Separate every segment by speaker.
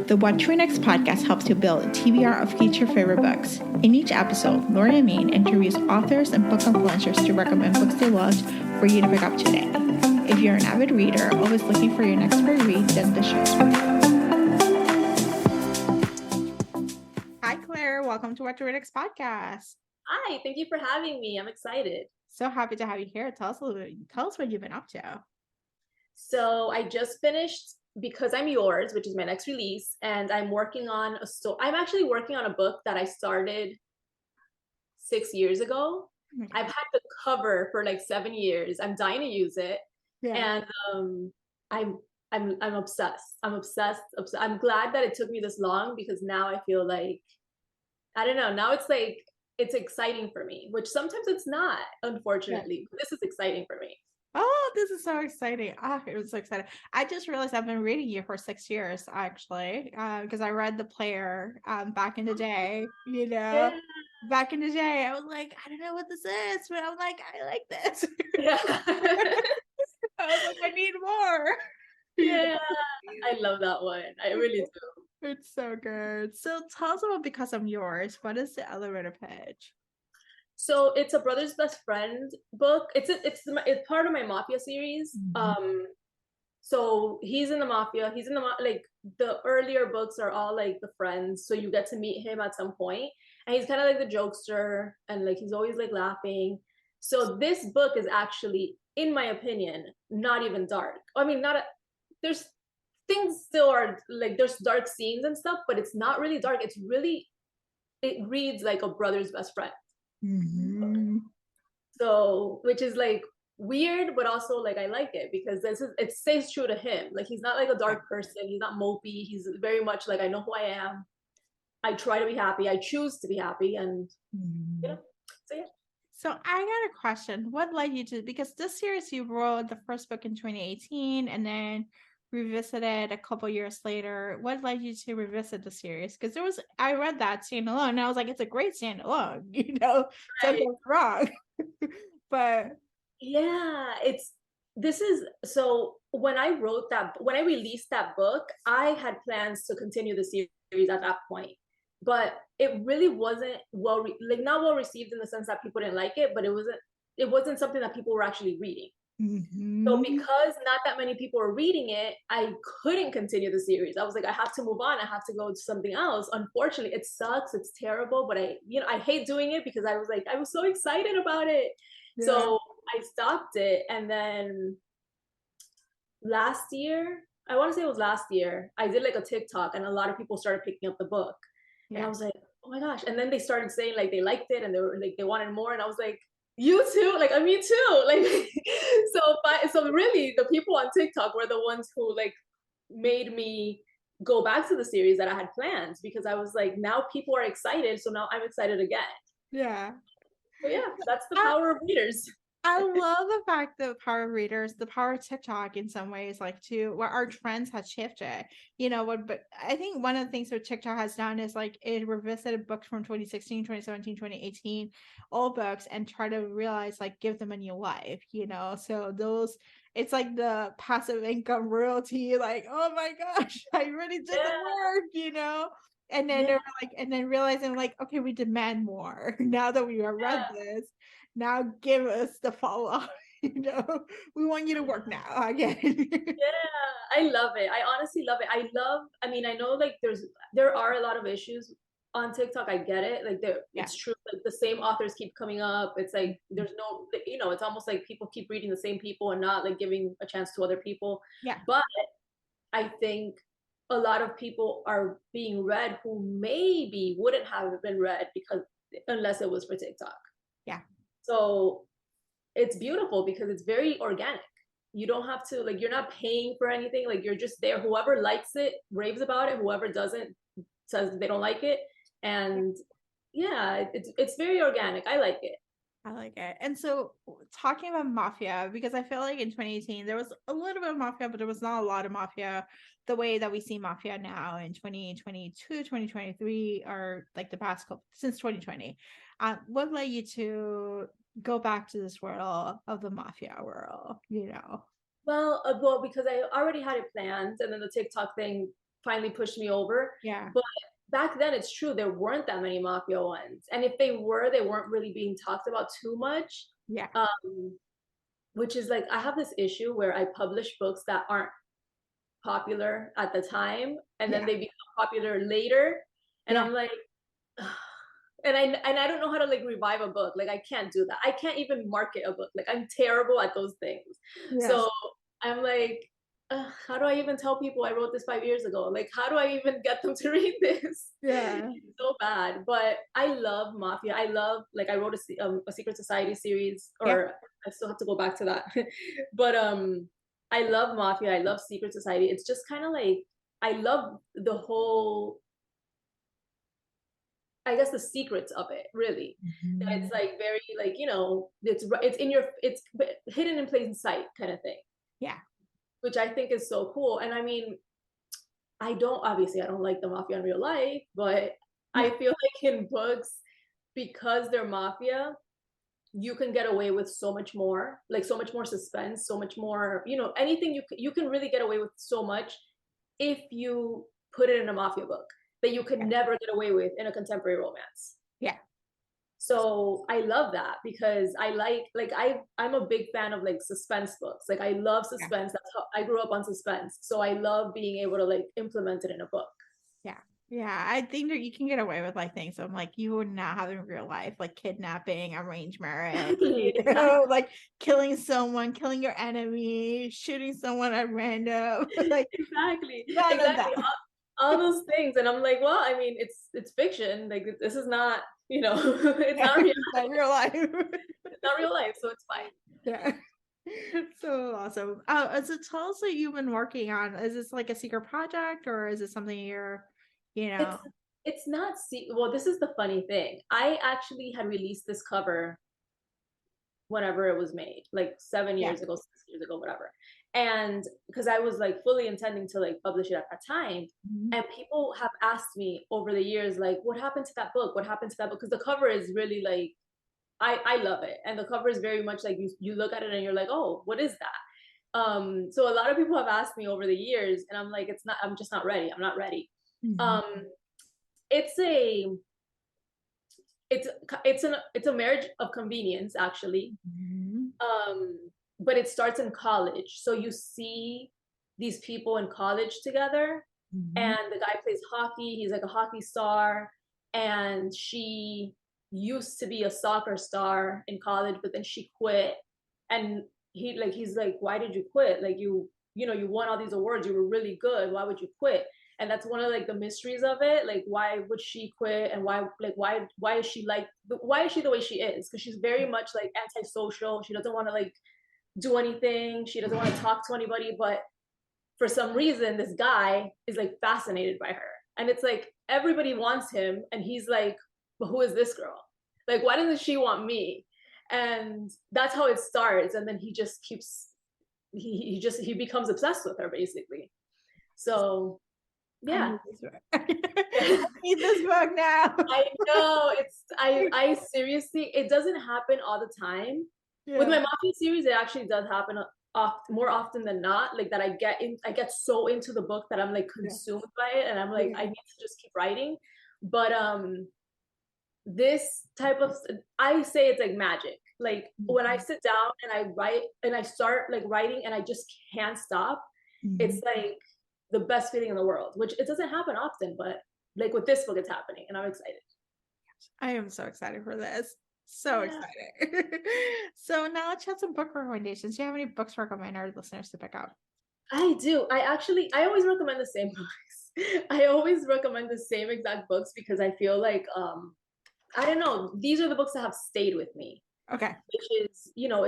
Speaker 1: The What to Read Next podcast helps you build a TBR of future favorite books. In each episode, Lori and Maine interviews authors and book influencers to recommend books they loved for you to pick up today. If you're an avid reader, always looking for your next great read, then the show's for you. Hi, Claire. Welcome to What to Read Next podcast.
Speaker 2: Hi, thank you for having me. I'm excited.
Speaker 1: So happy to have you here. Tell us a little bit. Tell us what you've been up to.
Speaker 2: So I just finished Because I'm Yours, which is my next release, and I'm working on I'm actually working on a book that I started 6 years ago. Okay. I've had the cover for like 7 years. I'm dying to use it, and I'm obsessed. I'm obsessed. I'm glad that it took me this long because now I feel like I don't know. Now it's like it's exciting for me, which sometimes it's not, unfortunately. But this is exciting for me.
Speaker 1: Oh, this is so exciting. It was so exciting. I just realized I've been reading you for 6 years, actually, because I read The Player back in the day, back in the day. I was like, I don't know what this is, but I'm like, I like this. Yeah. I was like, I need more.
Speaker 2: Yeah, I love that one. I really do.
Speaker 1: It's so good. So tell us about Because I'm Yours. What is the elevator pitch?
Speaker 2: So it's a brother's best friend book. It's part of my Mafia series. So he's in the Mafia. He's in like the earlier books are all like the friends. So you get to meet him at some point, and he's kind of like the jokester, and like he's always like laughing. So this book is actually, in my opinion, not even dark. I mean, there's things still are like there's dark scenes and stuff, but it's not really dark. It reads like a brother's best friend. So, which is like weird, but also like I like it because it stays true to him. Like he's not like a dark person. He's not mopey. He's very much like, I know who I am. I try to be happy. I choose to be happy, and so yeah.
Speaker 1: So I got a question. What led you to, because this series you wrote the first book in 2018 and then revisited a couple years later. What led you to revisit the series? Because I read that standalone and I was like, it's a great standalone, don't get wrong. But
Speaker 2: yeah, so when I released that book, I had plans to continue the series at that point, but it really wasn't not well received in the sense that people didn't like it, but it wasn't something that people were actually reading. So because not that many people were reading it, I couldn't continue the series. I was like, I have to move on. I have to go to something else. Unfortunately, it sucks. It's terrible, but I hate doing it because I was so excited about it. Yeah. So I stopped it. And then last year, I want to say it was last year, I did like a TikTok and a lot of people started picking up the book. Yeah. And I was like, oh my gosh. And then they started saying like they liked it and they were like, they wanted more. And I was like, you too? Like, me too. Like, so really the people on TikTok were the ones who like made me go back to the series that I had planned, because I was like, now people are excited. So now I'm excited again.
Speaker 1: Yeah.
Speaker 2: So yeah, that's the power of readers.
Speaker 1: I love the fact that power of readers, the power of TikTok in some ways, like too, where our trends have shifted, but I think one of the things that TikTok has done is like it revisited books from 2016, 2017, 2018, old books, and try to realize, like, give them a new life, so those, it's like the passive income royalty, like, oh my gosh, I really did the work, and then they're like, and then realizing like, okay, we demand more now that we have read this. Now give us the follow-up. We want you to work now again.
Speaker 2: Yeah, I love it. I honestly love it. I mean, I know like there are a lot of issues on TikTok. I get it. Like it's true. Like the same authors keep coming up. It's like there's no, it's almost like people keep reading the same people and not like giving a chance to other people.
Speaker 1: Yeah.
Speaker 2: But I think a lot of people are being read who maybe wouldn't have been read unless it was for TikTok.
Speaker 1: Yeah.
Speaker 2: So it's beautiful because it's very organic. You don't have to, like, you're not paying for anything. Like, you're just there. Whoever likes it raves about it. Whoever doesn't says they don't like it. And yeah, it's very organic. I like it.
Speaker 1: I like it. And so talking about Mafia, because I feel like in 2018, there was a little bit of Mafia, but there was not a lot of Mafia the way that we see Mafia now in 2022, 2023, or like the past couple, since 2020. What led you to go back to this world of the Mafia world,
Speaker 2: Well, because I already had it planned, and then the TikTok thing finally pushed me over.
Speaker 1: Yeah.
Speaker 2: But back then, it's true, there weren't that many Mafia ones. And if they weren't really being talked about too much.
Speaker 1: Yeah.
Speaker 2: Which is like, I have this issue where I publish books that aren't popular at the time, and then they become popular later. And I'm like, and I don't know how to like revive a book. Like I can't do that. I can't even market a book. Like I'm terrible at those things.
Speaker 1: Yes.
Speaker 2: So I'm like, how do I even tell people I wrote this 5 years ago? Like, how do I even get them to read this?
Speaker 1: Yeah.
Speaker 2: It's so bad. But I love Mafia. I love, like, I wrote a Secret Society series, or I still have to go back to that. But I love Mafia. I love Secret Society. It's just kind of like, I love the whole, I guess, the secrets of it, really. That it's like very like, you know, it's hidden in plain sight kind of thing.
Speaker 1: Yeah.
Speaker 2: Which I think is so cool. And I mean, I don't like the Mafia in real life, but I feel like in books, because they're Mafia, you can get away with so much more, like so much more suspense, so much more, you know, anything you can really get away with so much if you put it in a Mafia book that you could never get away with in a contemporary romance.
Speaker 1: Yeah.
Speaker 2: So I love that, because I like I'm a big fan of like suspense books. Like I love suspense. That's how I grew up on suspense. So I love being able to like implement it in a book.
Speaker 1: Yeah. Yeah. I think that you can get away with like things. So I'm like, you would not have in real life, like kidnapping, arranged marriage, you know, like killing someone, killing your enemy, shooting someone at random. Like
Speaker 2: exactly. All those things. And I'm like, well, I mean, it's fiction. Like this is not, you know, it's not real life.
Speaker 1: Not real life.
Speaker 2: It's not real life, so it's fine.
Speaker 1: Yeah. So awesome. So tell us what you've been working on. Is this like a secret project, or is it something you're, you know?
Speaker 2: It's not well, this is the funny thing. I actually had released this cover whenever it was made, like 7 years ago, 6 years ago, whatever. And because I was like fully intending to like publish it at that time. And people have asked me over the years, like, what happened to that book? What happened to that book? Because the cover is really like, I love it. And the cover is very much like you look at it and you're like, oh, what is that? So a lot of people have asked me over the years, and I'm like, I'm just not ready. I'm not ready. It's a marriage of convenience, actually. But it starts in college. So you see these people in college together, and the guy plays hockey. He's like a hockey star, and she used to be a soccer star in college, but then she quit. And he's like, why did you quit? Like you know, you won all these awards. You were really good. Why would you quit? And that's one of like the mysteries of it. Like, why would she quit? And why is she the way she is? Because she's very much like antisocial. She doesn't want to like do anything. She doesn't want to talk to anybody. But for some reason, this guy is like fascinated by her. And it's like everybody wants him. And he's like, but who is this girl? Like, why doesn't she want me? And that's how it starts. And then he just keeps, he becomes obsessed with her, basically. So yeah.
Speaker 1: I need this book now.
Speaker 2: I know. I seriously, it doesn't happen all the time. With my Mafia series, it actually does happen more often than not. Like that I get so into the book that I'm like consumed by it, and I'm like, I need to just keep writing. But this type of, I say it's like magic. Like when I sit down and I write and I start like writing and I just can't stop, it's like the best feeling in the world, which it doesn't happen often, but like with this book, it's happening, and I'm excited.
Speaker 1: I am so excited for this. So excited. So now let's chat some book recommendations. Do you have any books to recommend our listeners to pick up?
Speaker 2: I do. I always recommend the same books. I always recommend the same exact books because I feel like, I don't know, these are the books that have stayed with me.
Speaker 1: Okay.
Speaker 2: Which is, you know,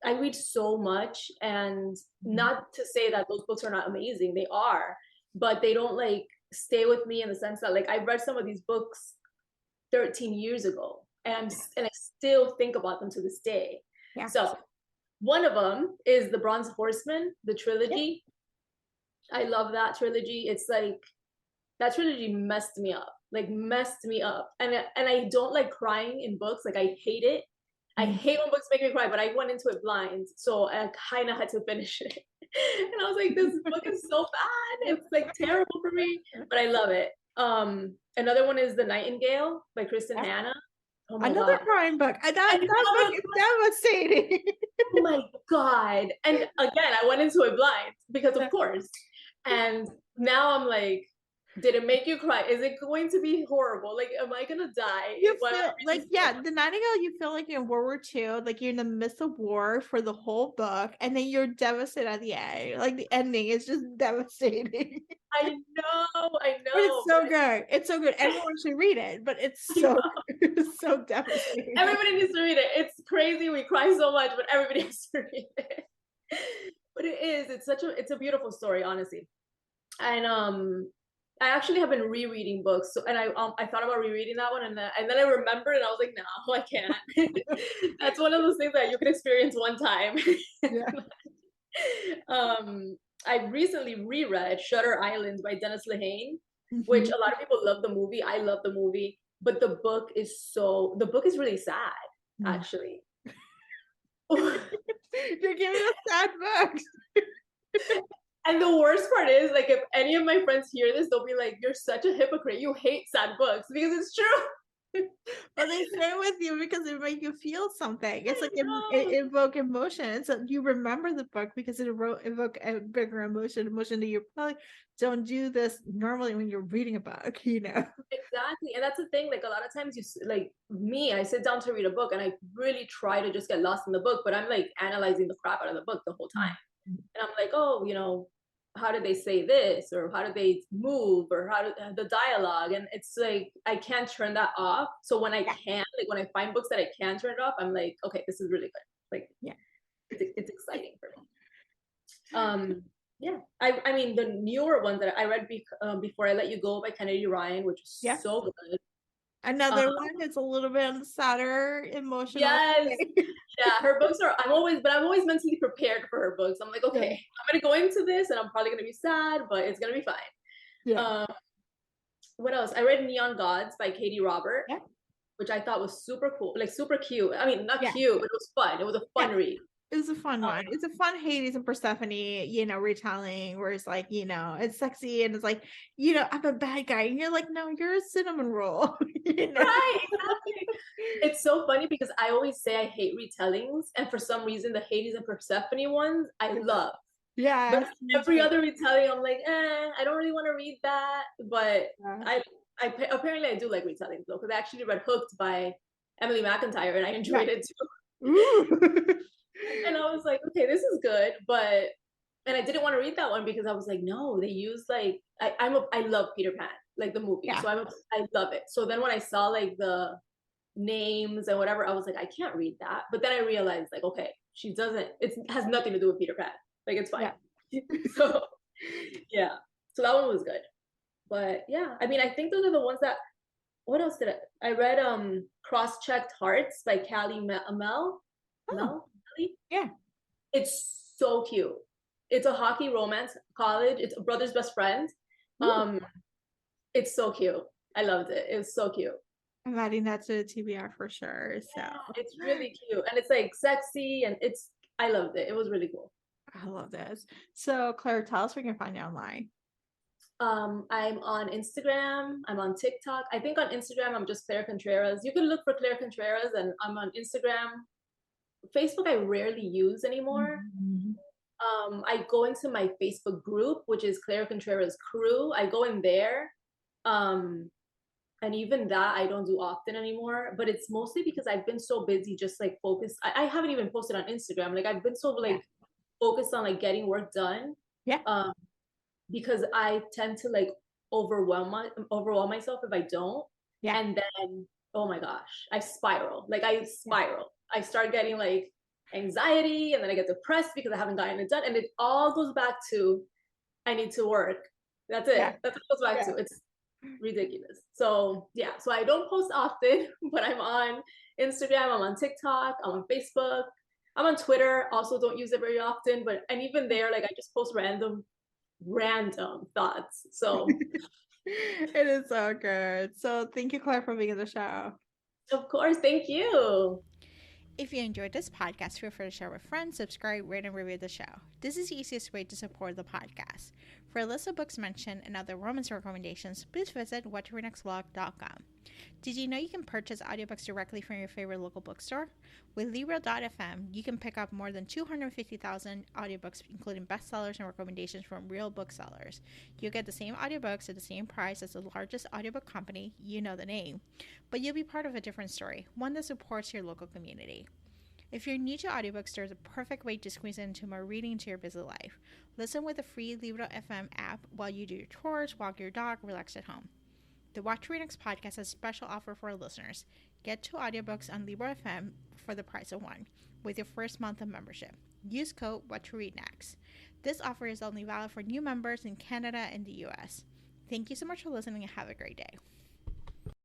Speaker 2: I read so much, and not to say that those books are not amazing. They are, but they don't like stay with me in the sense that like I read some of these books 13 years ago, and I still think about them to this day. Yeah. So one of them is The Bronze Horseman, the trilogy. I love that trilogy. It's like, that trilogy messed me up. And I don't like crying in books. Like I hate it. I hate when books make me cry, but I went into it blind, so I kind of had to finish it. And I was like, this book is so bad. It's like terrible for me, but I love it. Another one is The Nightingale by Kristen Hanna. Oh my
Speaker 1: Another
Speaker 2: god.
Speaker 1: crime book. That book is devastating.
Speaker 2: Oh my god. And again, I went into it blind because of course. And now I'm like, did it make you cry? Is it going to be horrible? Like, am I gonna die?
Speaker 1: You feel like, yeah, The Nightingale, you feel like you're in World War II, like you're in the midst of war for the whole book, and then you're devastated at the end. Like the ending is just devastating.
Speaker 2: I know.
Speaker 1: But it's so good. It's so good. Everyone should read it, but it's so it's so devastating.
Speaker 2: Everybody needs to read it. It's crazy. We cry so much, but everybody has to read it. But it is. It's a beautiful story, honestly. And I actually have been rereading books, so and I thought about rereading that one, and then I remembered, and I was like, no, I can't. That's one of those things that you can experience one time.
Speaker 1: Yeah.
Speaker 2: I recently reread Shutter Island by Dennis Lehane, which a lot of people love the movie. I love the movie, but the book is really sad, actually.
Speaker 1: You're giving us sad books.
Speaker 2: And the worst part is, like, if any of my friends hear this, they'll be like, you're such a hypocrite. You hate sad books, because it's true.
Speaker 1: Well, they stay with you because it make you feel something. It's like it evoke emotion. So you remember the book because it evoke a bigger emotion that you probably don't do this normally when you're reading a book, you know?
Speaker 2: Exactly. And that's the thing. Like, a lot of times like me, I sit down to read a book and I really try to just get lost in the book, but I'm like analyzing the crap out of the book the whole time. And I'm like, oh, you know, how did they say this, or how did they move, or how did the dialogue, and it's like I can't turn that off. So when I can, like when I find books that I can turn it off, I'm like, okay, this is really good. Like, yeah, it's exciting for me. Yeah, I mean, the newer ones that I read Before I Let You Go by Kennedy Ryan, which is so good.
Speaker 1: Another one that's a little bit on the sadder, emotional.
Speaker 2: Yes. Yeah, her books are, I'm always mentally prepared for her books. I'm like, okay, I'm gonna go into this and I'm probably gonna be sad, but it's gonna be fine. Yeah. What else? I read Neon Gods by Katie Robert, which I thought was super cool, like super cute. I mean, not cute, but it was fun. It was a fun read.
Speaker 1: It was a fun one. It's a fun Hades and Persephone, you know, retelling where it's like, you know, it's sexy and it's like, you know, I'm a bad guy. And you're like, no, you're a cinnamon roll. You know? Right,
Speaker 2: exactly. It's so funny because I always say I hate retellings. And for some reason, the Hades and Persephone ones, I love. Yeah. But every other retelling, I'm like, I don't really want to read that. But I apparently I do like retellings though, because I actually read Hooked by Emily McIntyre and I enjoyed it too. Ooh. And I was like, okay, this is good, and I didn't want to read that one because I was like, no, they use like I love Peter Pan, like the movie, so I love it. So then when I saw like the names and whatever, I was like, I can't read that. But then I realized like, okay, it has nothing to do with Peter Pan, like it's fine. So yeah, so that one was good. But yeah, I mean, I think those are the ones that. What else did I read? Cross-Checked Hearts by Callie Mel. Yeah, it's so cute. It's a hockey romance college. It's a brother's best friend. It's so cute. I loved it. It was so cute.
Speaker 1: I'm adding that to the TBR for sure. So
Speaker 2: it's really cute and it's like sexy and I loved it. It was really cool.
Speaker 1: I love this. So Claire, tell us where we can find you online.
Speaker 2: I'm on Instagram. I'm on TikTok. I think on Instagram I'm just Claire Contreras. You can look for Claire Contreras, and I'm on Instagram. Facebook I rarely use anymore. I go into my Facebook group, which is Claire Contreras Crew. I go in there. And even that I don't do often anymore, but it's mostly because I've been so busy just like focused. I haven't even posted on Instagram. Like I've been so like focused on like getting work done. Yeah. Because I tend to like overwhelm myself if I don't. Yeah. And then, oh my gosh, I spiral. I start getting like anxiety, and then I get depressed because I haven't gotten it done. And it all goes back to I need to work. That's it. That's what it goes back to. It's ridiculous. So yeah, so I don't post often, but I'm on Instagram, I'm on TikTok, I'm on Facebook, I'm on Twitter. Also don't use it very often, and even there, like I just post random thoughts. So
Speaker 1: it is so good. So thank you, Claire, for being in the show.
Speaker 2: Of course, thank you.
Speaker 1: If you enjoyed this podcast, feel free to share with friends, subscribe, rate, and review the show. This is the easiest way to support the podcast. For a list of books mentioned and other romance recommendations, please visit whattoreadnextblog.com. Did you know you can purchase audiobooks directly from your favorite local bookstore? With Libro.fm, you can pick up more than 250,000 audiobooks, including bestsellers and recommendations from real booksellers. You'll get the same audiobooks at the same price as the largest audiobook company, you know the name, but you'll be part of a different story, one that supports your local community. If you're new to audiobooks, there's a perfect way to squeeze into more reading into your busy life. Listen with the free Libro.fm app while you do your chores, walk your dog, relax at home. The What to Read Next podcast has a special offer for our listeners. Get 2 audiobooks on Libro.fm for the price of 1 with your first month of membership. Use code What to Read Next. This offer is only valid for new members in Canada and the US. Thank you so much for listening and have a great day.